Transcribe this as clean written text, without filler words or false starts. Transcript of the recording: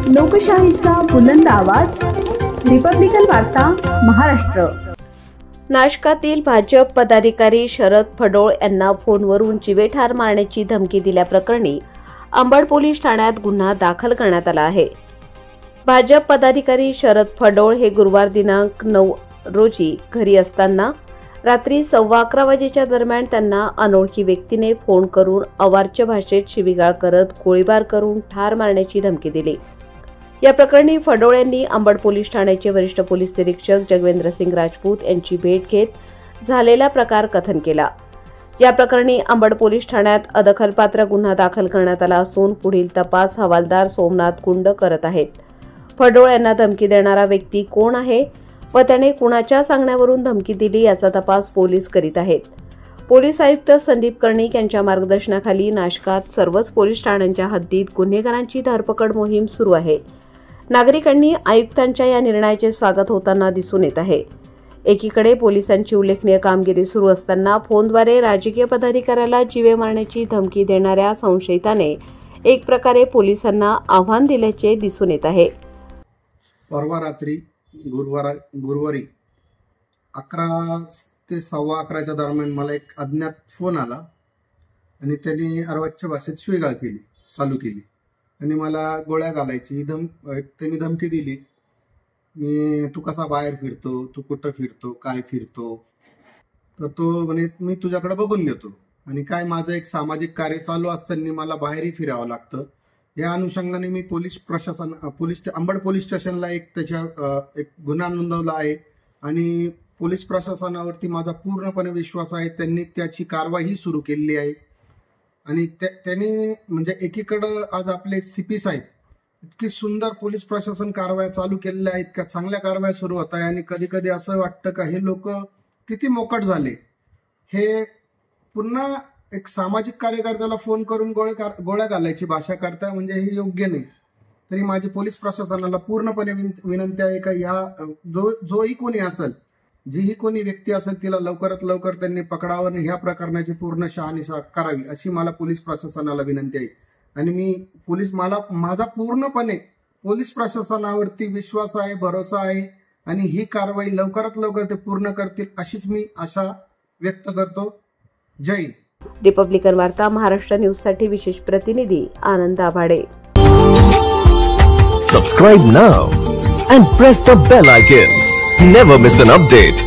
लोकशाहीचा बुलंद आवाज, रिपब्लिकन वार्ता महाराष्ट्र। नाशकातील भाजप पदाधिकारी शरद फडोळ यांना फोनवरून जीवेठार मारण्याची धमकी दिल्याप्रकरणी अंबड पोलीस ठाण्यात गुन्हा दाखल करण्यात आला आहे। भाजप पदाधिकारी शरद फडोळ हे गुरुवार दिनांक 9 रोजी घरी असताना रात्री 11:15 वाजेच्या दरम्यान त्यांना अनोळखी व्यक्तीने फोन करून अवाच्य भाषेत शिवीगाळ करत गोळीबार करून ठार मारण्याची धमकी दिली। या प्रकरणी फडोळ यांनी अंबड पोलीस ठाण्याचे वरिष्ठ पोलीस निरीक्षक जगवेंद्रसिंग राजपूत यांची भेट घेत झालेला प्रकार कथन केला। या प्रकरणी अंबड पोलीस ठाण्यात अदखलपात्र गुन्हा दाखल करण्यात आला असून पुढील तपास हवालदार सोमनाथ कुंड करत आहेत। फडोळ यांना धमकी देणारा व्यक्ती कोण आहे व त्याने कुणाच्या सांगण्यावरून धमकी दिली याचा तपास पोलीस करीत आहेत। पोलीस आयुक्त संदीप कर्णिक यांच्या मार्गदर्शनाखाली नाशकात सर्वच पोलीस ठाण्यांच्या हद्दीत गुन्हेगारांची धरपकड मोहीम सुरू आहे। नागरिकांनी आयुक्तांच्या या निर्णयाचे स्वागत होताना दिसून येत आहे। एकीकडे पोलिसांची उल्लेखनीय कामगिरी सुरू असताना फोनद्वारे राजकीय पदाधिकाऱ्याला जीवे मारण्याची धमकी देणाऱ्या संशयिताने एक प्रकारे पोलिसांना आव्हान दिल्याचे दिसून येत आहे। परवा रात्री गुरुवारी 11 ते 11:15च्या दरम्यान मला एक अज्ञात फोन आला आणि त्यांनी अर्वाच्य भाषेत शिवीगाळ चालू केली आणि मला गोळ्या घालायची त्यांनी धमकी दिली। तू कसा बाहेर फिरतो, तू कुठं फिरतो, काय फिरतो, तर तो म्हणे मी तुझ्याकडे बघून घेतो आणि काय माझं एक सामाजिक कार्य चालू असताना मला बाहेरही फिरावं लागतं। या अनुषंगाने मी अंबड पोलीस स्टेशनला एक गुन्हा नोंदवला आहे आणि पोलीस प्रशासनावरती माझा पूर्णपणे विश्वास आहे। त्यांनी त्याची कारवाई सुरू केलेली आहे आणि त्यांनी म्हणजे एकीकडं आज आपले सीपी साहेब इतकी सुंदर पोलीस प्रशासन कारवाया चालू केलेल्या आहेत, का चांगल्या कारवाया सुरू होत आहे आणि कधी कधी असं वाटतं का हे लोक किती मोकट झाले। हे पुन्हा एक सामाजिक कार्यकर्त्याला फोन करून गोळ्या घालायची भाषा करता म्हणजे हे योग्य नाही। तरी माझी पोलीस प्रशासनाला पूर्णपणे विनंती आहे का जोही कोणी असेल, जीही कोणी व्यक्ती असेल तिला लवकरात लवकर त्यांनी पकडावं आणि ह्या प्रकरणाची पूर्ण शहानिशा करावी अशी मला पोलीस प्रशासनाला विनंती आहे। आणि माझा पूर्णपणे पोलीस प्रशासनावरती विश्वास आहे, भरोसा आहे आणि ही कारवाई लवकरात लवकर ते पूर्ण करतील अशीच मी आशा व्यक्त करतो। जय रिपब्लिकन वार्ता महाराष्ट्र न्यूज साठी विशेष प्रतिनिधी आनंद आभाडे। Subscribe now and press the bell icon. Never miss an update.